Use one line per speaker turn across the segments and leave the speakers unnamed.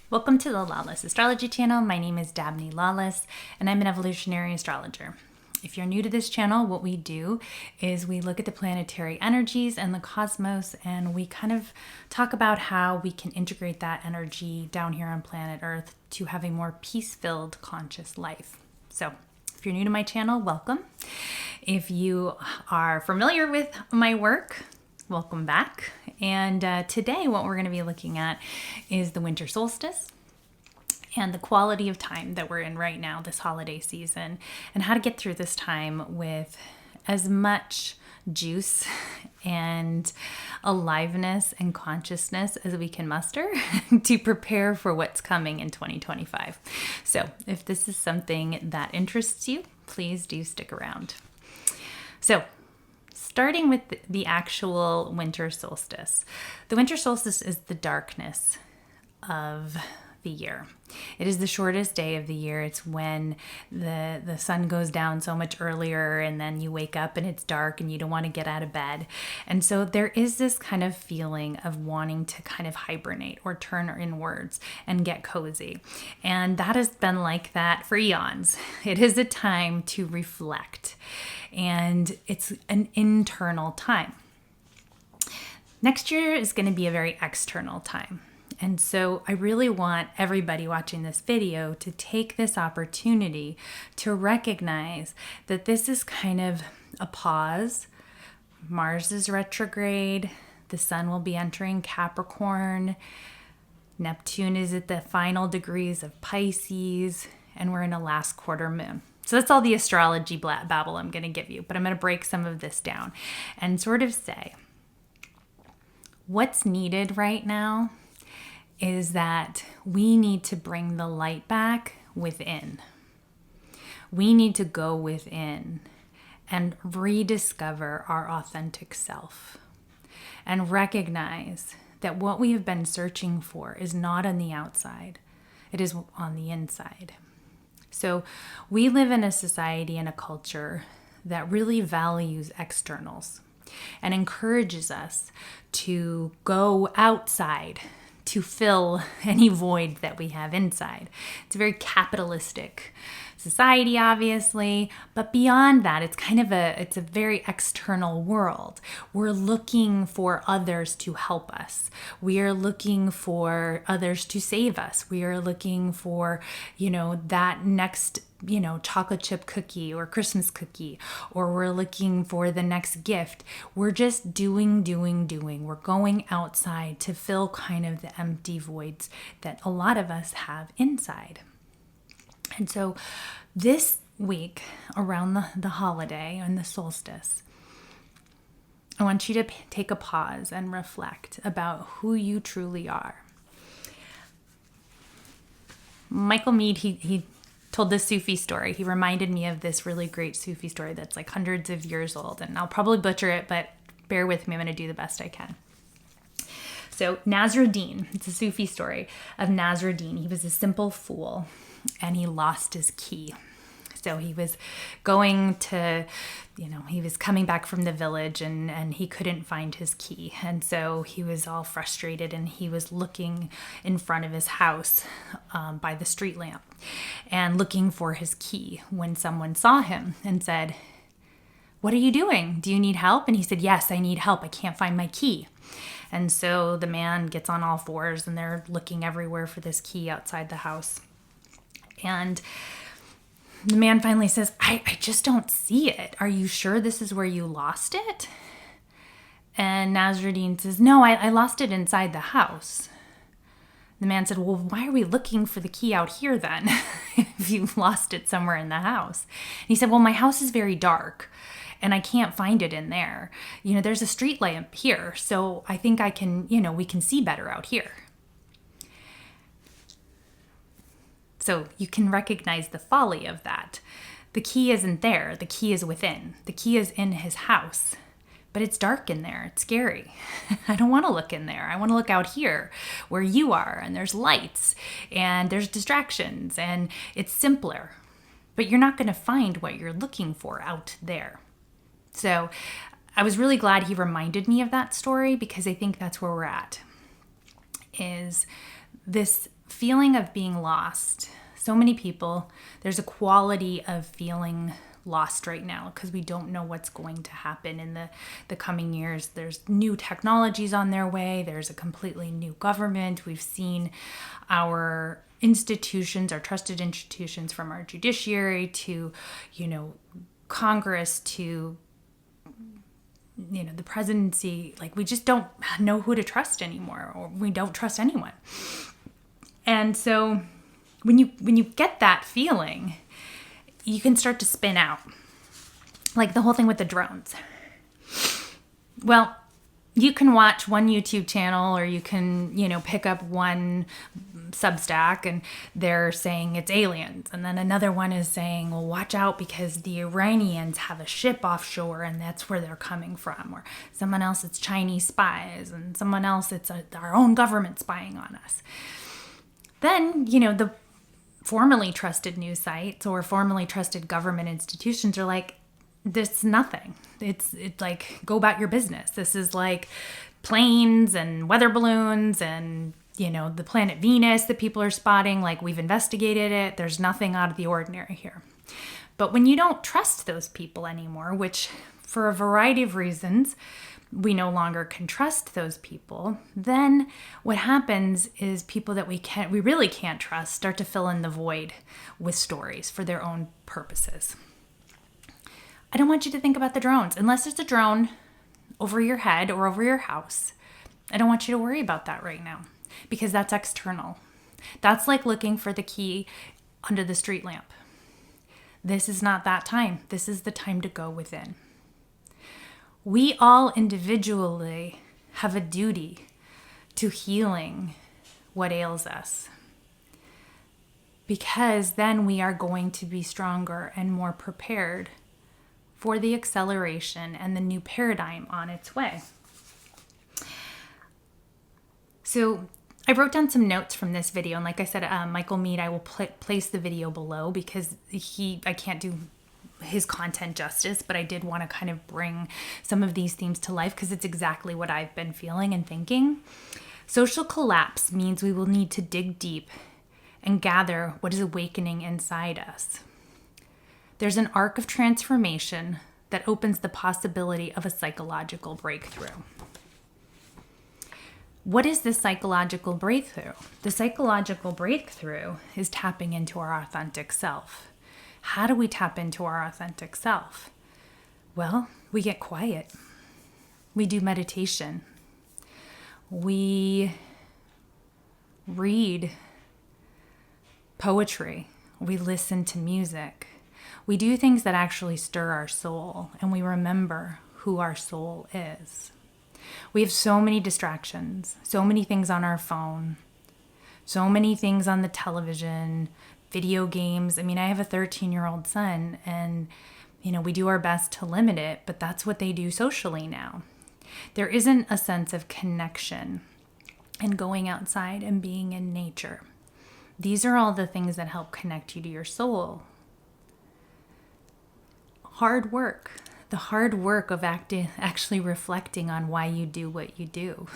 Welcome to the Lawless Astrology channel. My name is Dabney Lawless, and I'm an evolutionary astrologer. If you're new to this channel, what we do is we look at the planetary energies and the cosmos, and we kind of talk about how we can integrate that energy down here on planet Earth to have a more peace-filled, conscious life. So, if you're new to my channel, welcome. If you are familiar with my work, welcome back. And today what we're going to be looking at is the winter solstice and the quality of time that we're in right now, this holiday season, and how to get through this time with as much juice and aliveness and consciousness as we can muster to prepare for what's coming in 2025. So if this is something that interests you, please do stick around. So starting with the actual winter solstice. The winter solstice is the darkness of the year. It is the shortest day of the year. It's when the sun goes down so much earlier, and then you wake up and it's dark and you don't want to get out of bed. And so there is this kind of feeling of wanting to kind of hibernate or turn inwards and get cozy. And that has been like that for eons. It is a time to reflect, and it's an internal time. Next year is going to be a very external time. And so I really want everybody watching this video to take this opportunity to recognize that this is kind of a pause. Mars is retrograde. The sun will be entering Capricorn. Neptune is at the final degrees of Pisces, and we're in a last quarter moon. So that's all the astrology babble I'm going to give you, but I'm going to break some of this down and sort of say what's needed right now is that we need to bring the light back within. We need to go within and rediscover our authentic self and recognize that what we have been searching for is not on the outside, it is on the inside. So we live in a society and a culture that really values externals and encourages us to go outside to fill any void that we have inside. It's a very capitalistic society, obviously, but beyond that, it's a very external world. We're looking for others to help us. We are looking for others to save us. We are looking for, that next chocolate chip cookie or Christmas cookie, or we're looking for the next gift. We're just doing. We're going outside to fill kind of the empty voids that a lot of us have inside. And so this week around the holiday and the solstice, I want you to take a pause and reflect about who you truly are. Michael Meade, he told this Sufi story. He reminded me of this really great Sufi story that's like hundreds of years old, and I'll probably butcher it, but bear with me. I'm going to do the best I can. So Nasruddin, it's a Sufi story of Nasruddin. He was a simple fool, and he lost his key. So he was going to, he was coming back from the village and he couldn't find his key. And so he was all frustrated, and he was looking in front of his house by the street lamp and looking for his key when someone saw him and said, "What are you doing? Do you need help?" And he said, "Yes, I need help. I can't find my key." And so the man gets on all fours, and they're looking everywhere for this key outside the house. And the man finally says, I just don't see it. Are you sure this is where you lost it? And Nasruddin says, "No, I lost it inside the house." The man said, "Well, why are we looking for the key out here then, if you lost it somewhere in the house?" And he said, "Well, my house is very dark, and I can't find it in there. There's a street lamp here, so I think I can, we can see better out here." So you can recognize the folly of that. The key isn't there. The key is within. The key is in his house, but it's dark in there. It's scary. I don't want to look in there. I want to look out here where you are, and there's lights and there's distractions, and it's simpler, but you're not going to find what you're looking for out there. So I was really glad he reminded me of that story, because I think that's where we're at, is this feeling of being lost. So many people, there's a quality of feeling lost right now because we don't know what's going to happen in the coming years. There's new technologies on their way. There's a completely new government. We've seen our institutions, our trusted institutions, from our judiciary to, Congress to, the presidency. Like, we just don't know who to trust anymore, or we don't trust anyone. And so when you get that feeling, you can start to spin out. Like the whole thing with the drones. Well, you can watch one YouTube channel, or you can, pick up one Substack and they're saying it's aliens. And then another one is saying, well, watch out because the Iranians have a ship offshore and that's where they're coming from. Or someone else, it's Chinese spies. And someone else, it's our own government spying on us. Then, the formerly trusted news sites or formerly trusted government institutions are like, this is nothing. It's like, go about your business. This is like planes and weather balloons and, the planet Venus that people are spotting. Like, we've investigated it. There's nothing out of the ordinary here. But when you don't trust those people anymore, which for a variety of reasons, we no longer can trust those people, then what happens is people that we really can't trust start to fill in the void with stories for their own purposes. I don't want you to think about the drones. Unless there's a drone over your head or over your house, I don't want you to worry about that right now, because that's external. That's like looking for the key under the street lamp. This is not that time. This is the time to go within. We all individually have a duty to healing what ails us, because then we are going to be stronger and more prepared for the acceleration and the new paradigm on its way. So I wrote down some notes from this video, and like I said, Michael Mead, I will place the video below because I can't do his content justice, but I did want to kind of bring some of these themes to life because it's exactly what I've been feeling and thinking. Social collapse means we will need to dig deep and gather what is awakening inside us. There's an arc of transformation that opens the possibility of a psychological breakthrough. What is this psychological breakthrough? The psychological breakthrough is tapping into our authentic self. How do we tap into our authentic self? Well, we get quiet. We do meditation. We read poetry. We listen to music. We do things that actually stir our soul, and we remember who our soul is. We have so many distractions, so many things on our phone, so many things on the television, video games. I mean, I have a 13-year-old son, and, we do our best to limit it, but that's what they do socially now. There isn't a sense of connection and going outside and being in nature. These are all the things that help connect you to your soul. Hard work. The hard work of actually reflecting on why you do what you do.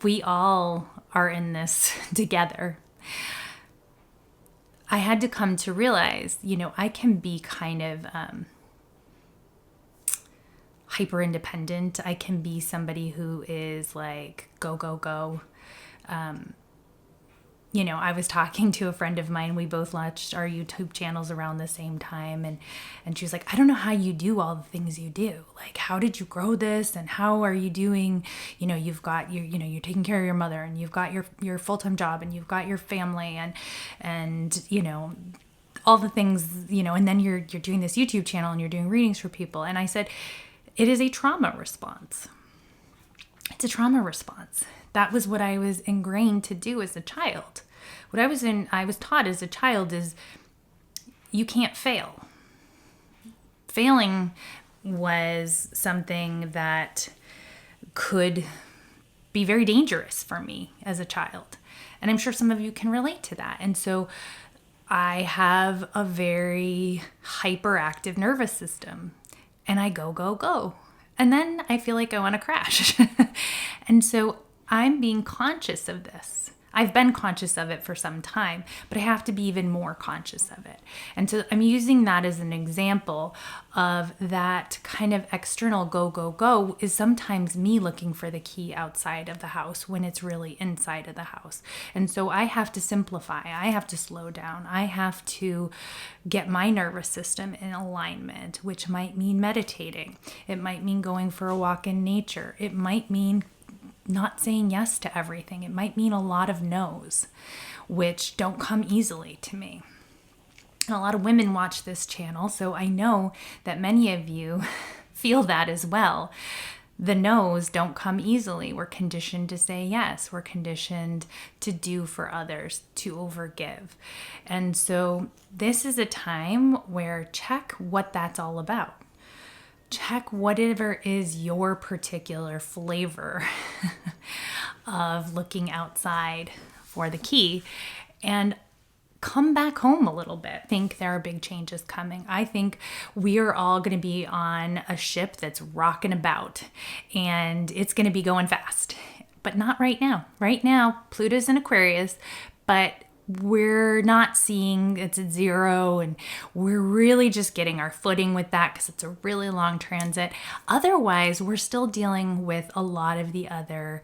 We all are in this together. I had to come to realize, I can be kind of hyper independent. I can be somebody who is like, go, go, go. I was talking to a friend of mine. We both launched our YouTube channels around the same time. And she was like, I don't know how you do all the things you do. Like, how did you grow this? And how are you doing? You've got you're taking care of your mother, and you've got your full-time job, and you've got your family, and all the things, and then you're doing this YouTube channel and you're doing readings for people. And I said, it is a trauma response. It's a trauma response. That was what I was ingrained to do as a child. What I was taught as a child is you can't fail. Failing was something that could be very dangerous for me as a child. And I'm sure some of you can relate to that. And so I have a very hyperactive nervous system, and I go, go, go. And then I feel like I want to crash. And so I'm being conscious of this. I've been conscious of it for some time, but I have to be even more conscious of it. And so I'm using that as an example of that kind of external go, go, go is sometimes me looking for the key outside of the house when it's really inside of the house. And so I have to simplify. I have to slow down. I have to get my nervous system in alignment, which might mean meditating. It might mean going for a walk in nature. It might mean not saying yes to everything. It might mean a lot of no's, which don't come easily to me. And a lot of women watch this channel, so I know that many of you feel that as well. The no's don't come easily. We're conditioned to say yes. We're conditioned to do for others, to overgive. And so this is a time where check what that's all about. Check whatever is your particular flavor of looking outside for the key and come back home a little bit. I think there are big changes coming. I think we are all going to be on a ship that's rocking about and it's going to be going fast, but not right now. Right now, Pluto's in Aquarius, but we're not seeing it's at 0 and we're really just getting our footing with that because it's a really long transit. Otherwise, we're still dealing with a lot of the other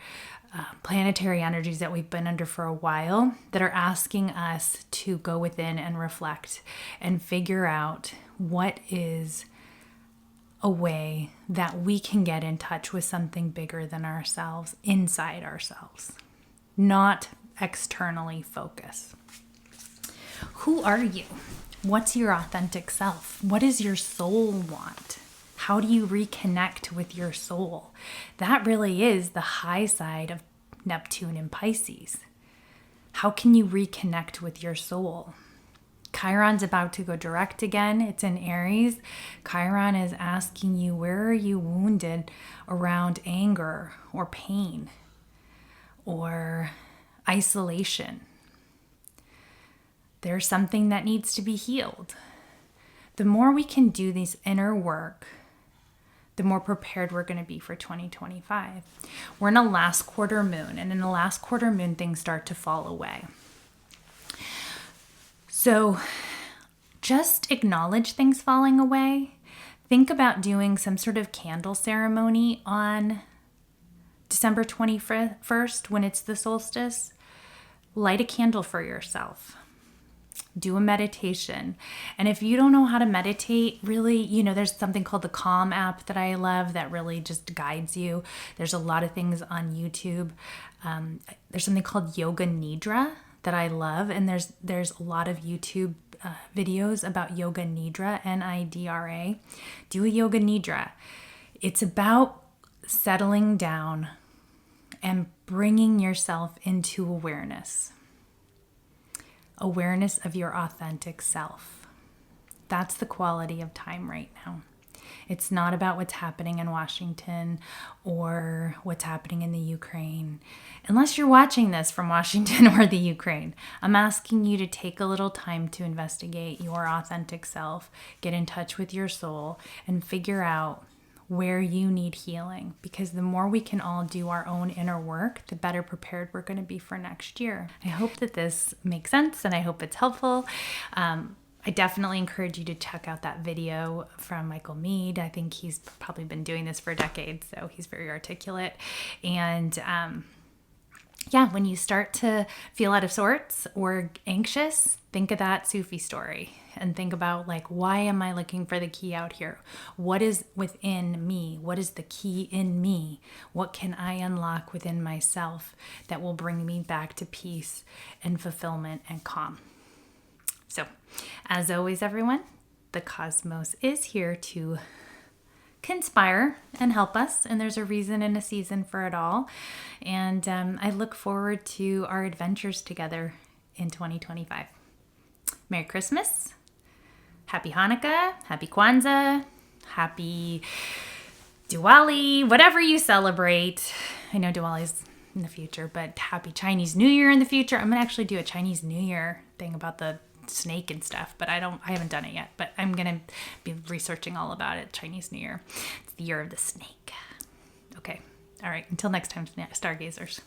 planetary energies that we've been under for a while that are asking us to go within and reflect and figure out what is a way that we can get in touch with something bigger than ourselves, inside ourselves, not externally focus. Who are you? What's your authentic self? What does your soul want? How do you reconnect with your soul? That really is the high side of Neptune and Pisces. How can you reconnect with your soul? Chiron's about to go direct again. It's in Aries. Chiron is asking you, where are you wounded around anger or pain or isolation? There's something that needs to be healed. The more we can do this inner work, the more prepared we're going to be for 2025. We're in a last quarter moon, and in the last quarter moon, things start to fall away. So just acknowledge things falling away. Think about doing some sort of candle ceremony on December 21st when it's the solstice. Light a candle for yourself. Do a meditation. And if you don't know how to meditate, really, there's something called the Calm app that I love that really just guides you. There's a lot of things on YouTube. There's something called Yoga Nidra that I love. And there's a lot of YouTube videos about Yoga Nidra, Nidra. Do a Yoga Nidra. It's about settling down and bringing yourself into awareness. Awareness of your authentic self. That's the quality of time right now. It's not about what's happening in Washington or what's happening in the Ukraine. Unless you're watching this from Washington or the Ukraine, I'm asking you to take a little time to investigate your authentic self, get in touch with your soul, and figure out where you need healing, because the more we can all do our own inner work, the better prepared we're going to be for next year. I hope that this makes sense and I hope it's helpful. I definitely encourage you to check out that video from Michael Meade. I think he's probably been doing this for a decade, so he's very articulate. And when you start to feel out of sorts or anxious, think of that Sufi story and think about, why am I looking for the key out here? What is within me? What is the key in me? What can I unlock within myself that will bring me back to peace and fulfillment and calm? So, as always, everyone, the cosmos is here to conspire and help us, and there's a reason and a season for it all. And I look forward to our adventures together in 2025. Merry Christmas, Happy Hanukkah, Happy Kwanzaa, Happy Diwali, whatever you celebrate. I know Diwali's in the future, but Happy Chinese New Year in the future. I'm gonna actually do a Chinese New Year thing about the snake and stuff, but I haven't done it yet, but I'm gonna be researching all about it. Chinese New Year. It's the year of the snake. Okay. All right. Until next time, stargazers.